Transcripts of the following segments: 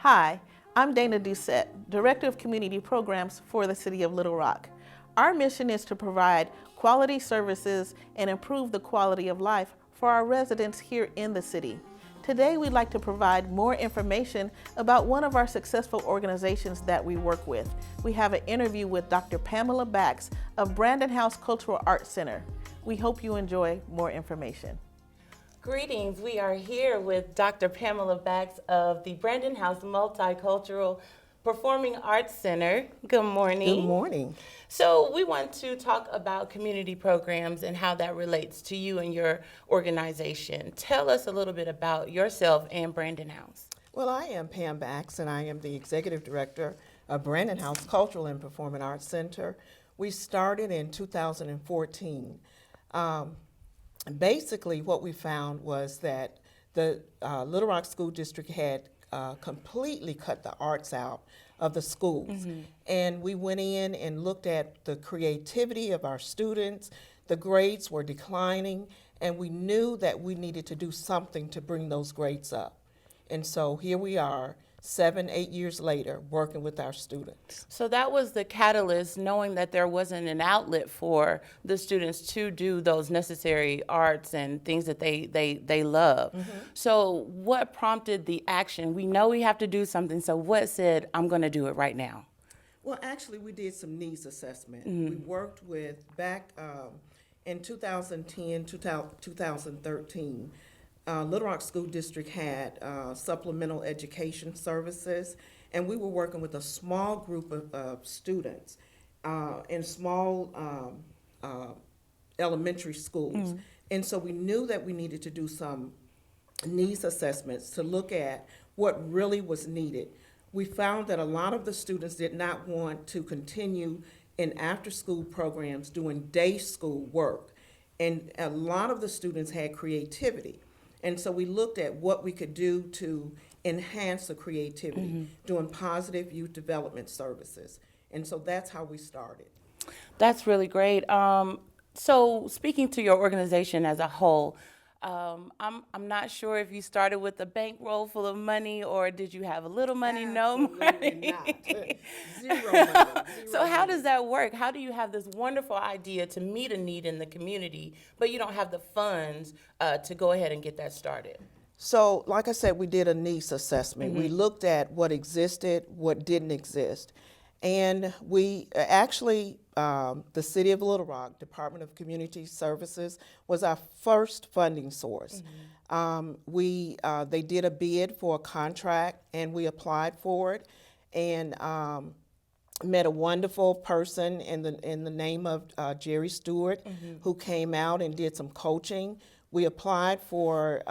Hi, I'm Dana Doucette, Director of Community Programs for the City of Little Rock. Our mission is to provide quality services and improve the quality of life for our residents here in the city. Today, we'd like to provide more information about one of our successful organizations that we work with. We have an interview with Dr. Pam Bax of Brandon House Cultural Arts Center. We hope you enjoy more information. Greetings, we are here with Dr. Pamela Bax of the Brandon House Multicultural Performing Arts Center. Good morning. Good morning. So we want to talk about community programs and how that relates to you and your organization. Tell us a little bit about yourself and Brandon House. Well, I am Pam Bax, and I am the Executive Director of Brandon House Cultural and Performing Arts Center. We started in 2014. Basically, what we found was that the Little Rock School District had completely cut the arts out of the schools. Mm-hmm. And we went in and looked at the creativity of our students. The grades were declining, and we knew that we needed to do something to bring those grades up. And so here we are, 7-8 years later, working with our students. So that was the catalyst, knowing that there wasn't an outlet for the students to do those necessary arts and things that they love. Mm-hmm. So what prompted the action? We know we have to do something, so what said, I'm going to do it right now? Well, actually, we did some needs assessment. Mm-hmm. We worked with, back in 2010, 2013, Little Rock School District had supplemental education services, and we were working with a small group of students in small elementary schools. Mm-hmm. And so we knew that we needed to do some needs assessments to look at what really was needed. We found that a lot of the students did not want to continue in after-school programs doing day school work, and a lot of the students had creativity. And so we looked at what we could do to enhance the creativity, mm-hmm. doing positive youth development services. And so that's how we started. That's really great. So speaking to your organization as a whole, I'm not sure if you started with a bankroll full of money, or did you have a little money, Absolutely no money? Not. Zero money. So how does that work? How do you have this wonderful idea to meet a need in the community, but you don't have the funds to go ahead and get that started? So, like I said, we did a needs assessment. Mm-hmm. We looked at what existed, what didn't exist. And we actually, the City of Little Rock, Department of Community Services, was our first funding source. Mm-hmm. They did a bid for a contract, and we applied for it, and met a wonderful person in the name of Jerry Stewart, mm-hmm. who came out and did some coaching. We applied for,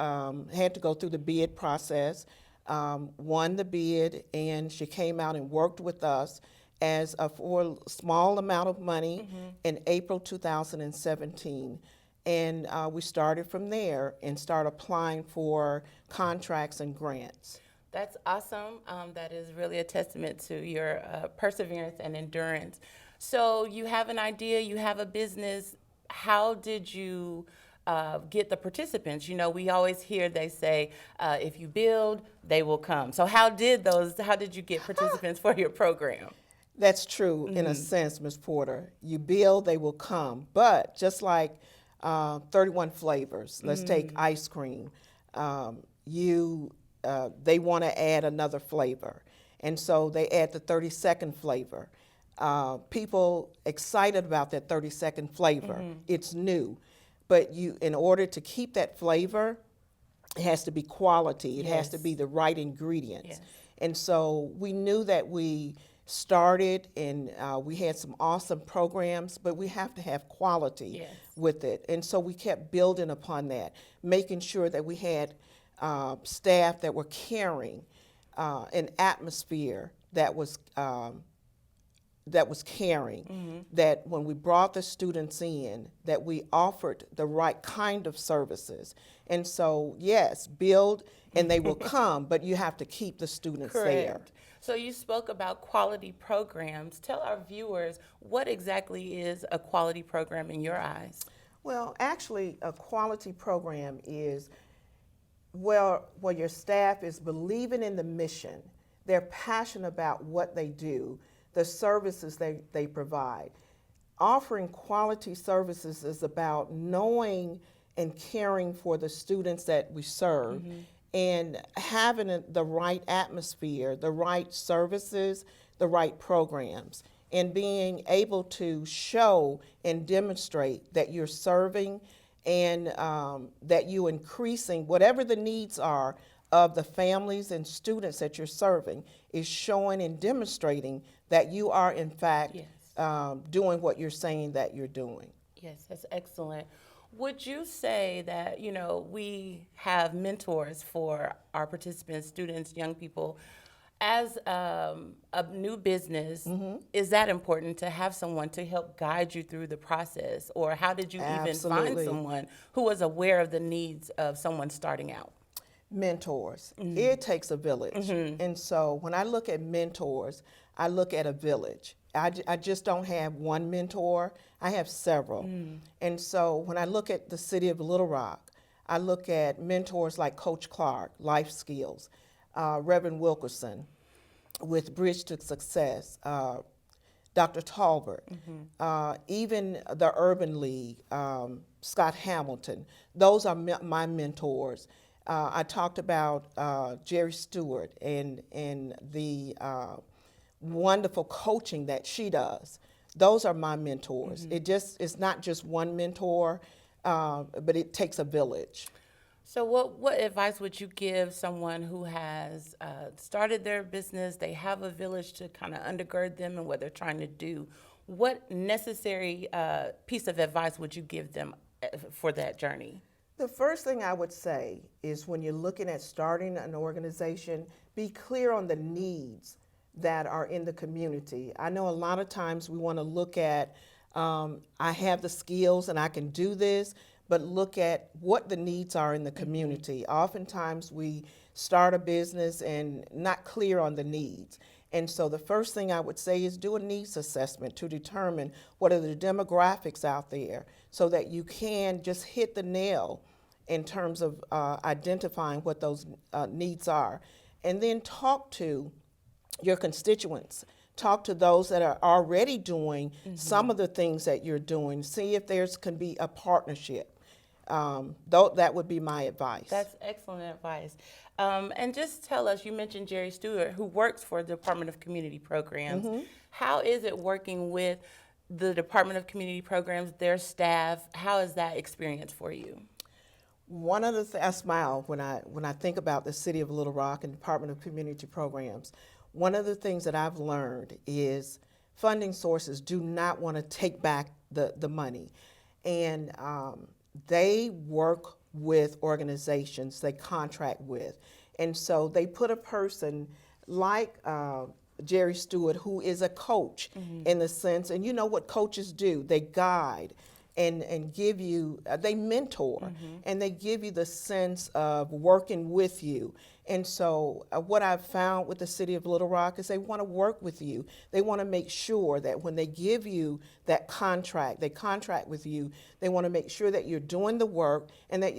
had to go through the bid process, won the bid, and she came out and worked with us for a small amount of money, mm-hmm. in April 2017. And we started from there and started applying for contracts and grants. That's awesome. That is really a testament to your perseverance and endurance. So you have an idea, you have a business. How did you get the participants? You know, we always hear they say, if you build, they will come. So how did you get participants for your program? That's true, mm-hmm. in a sense, Ms. Porter. You build, they will come. But just like 31 flavors, let's mm-hmm. take ice cream. They want to add another flavor. And so they add the 32nd flavor. People excited about that 32nd flavor. Mm-hmm. It's new. But in order to keep that flavor, it has to be quality. It yes. has to be the right ingredients. Yes. And so we knew that we started, and we had some awesome programs, but we have to have quality yes. with it. And so we kept building upon that, making sure that we had staff that were caring, an atmosphere that was caring, mm-hmm. that when we brought the students in, that we offered the right kind of services. And so, yes, build and they will come, but you have to keep the students Correct. There. So you spoke about quality programs. Tell our viewers, what exactly is a quality program in your eyes? Well, actually, a quality program is where your staff is believing in the mission They're passionate about what they do, the services they provide. Offering quality services is about knowing and caring for the students that we serve, and having the right atmosphere, the right services, the right programs, and being able to show and demonstrate that you're serving and that you're increasing whatever the needs are of the families and students that you're serving, is showing and demonstrating that you are in fact doing what you're saying that you're doing. Yes, that's excellent. Would you say that, we have mentors for our participants, students, young people? As a new business, is that important to have someone to help guide you through the process? Or how did you even find someone who was aware of the needs of someone starting out? Mentors. It takes a village. And so when I look at mentors, I look at a village. I just don't have one mentor, I have several. And so when I look at the city of Little Rock, I look at mentors like Coach Clark, Life Skills, Reverend Wilkerson with Bridge to Success, Dr. Talbert, even the Urban League, Scott Hamilton. Those are my mentors. I talked about Jerry Stewart and the wonderful coaching that she does. Those are my mentors. It's not just one mentor, but it takes a village. So what advice would you give someone who has started their business, they have a village to kind of undergird them in what they're trying to do? What necessary piece of advice would you give them for that journey? The first thing I would say is when you're looking at starting an organization, be clear on the needs that are in the community. I know a lot of times we want to look at, I have the skills and I can do this, but look at what the needs are in the community. Oftentimes we start a business and not clear on the needs. And so the first thing I would say is do a needs assessment to determine what are the demographics out there so that you can just hit the nail in terms of identifying what those needs are. And then talk to your constituents. Talk to those that are already doing some of the things that you're doing. See if there can be a partnership. That would be my advice. That's excellent advice. And just tell us, you mentioned Jerry Stewart, who works for the Department of Community Programs. How is it working with the Department of Community Programs, their staff? How is that experience for you? One of the things, I smile when I think about the City of Little Rock and Department of Community Programs. One of the things that I've learned is funding sources do not want to take back the money. And they work with organizations they contract with. And so they put a person like Jerry Stewart, who is a coach in the sense, and you know what coaches do, they guide and give you, they mentor, and they give you the sense of working with you. And so what I've found with the City of Little Rock is they want to work with you. They want to make sure that when they give you that contract, they contract with you, they want to make sure that you're doing the work and that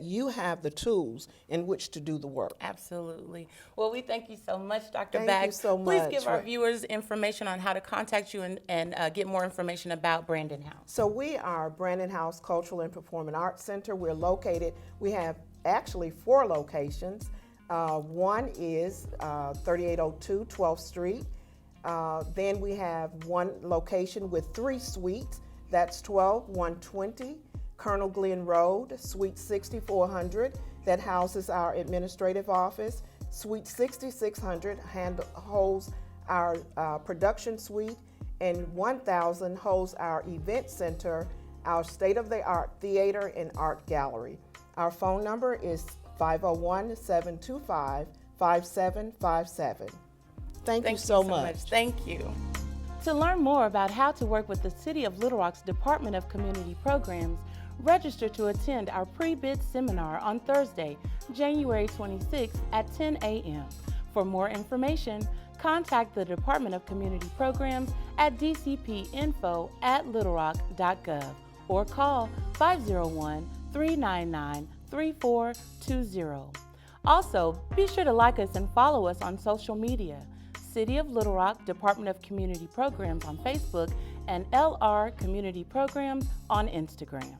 you have the tools in which to do the work. Absolutely. Well, we thank you so much, Dr. Bax. Thank you so much. Please give our viewers information on how to contact you and get more information about Brandon House. So we are Brandon House Cultural and Performing Arts Center. We're located, we have actually 4 locations. One is 3802 12th Street. Then we have one location with 3 suites. That's 12120 Colonel Glenn Road, Suite 6400. That houses our administrative office. Suite 6600 holds our production suite, and 1000 holds our event center, our state-of-the-art theater and art gallery. Our phone number is 501-725-5757. Thank you so much. Thank you. To learn more about how to work with the City of Little Rock's Department of Community Programs, register to attend our pre-bid seminar on Thursday, January 26th at 10 a.m. For more information, contact the Department of Community Programs at dcpinfo@littlerock.gov or call 501-399-3420. Also, be sure to like us and follow us on social media. City of Little Rock Department of Community Programs on Facebook and LR Community Programs on Instagram.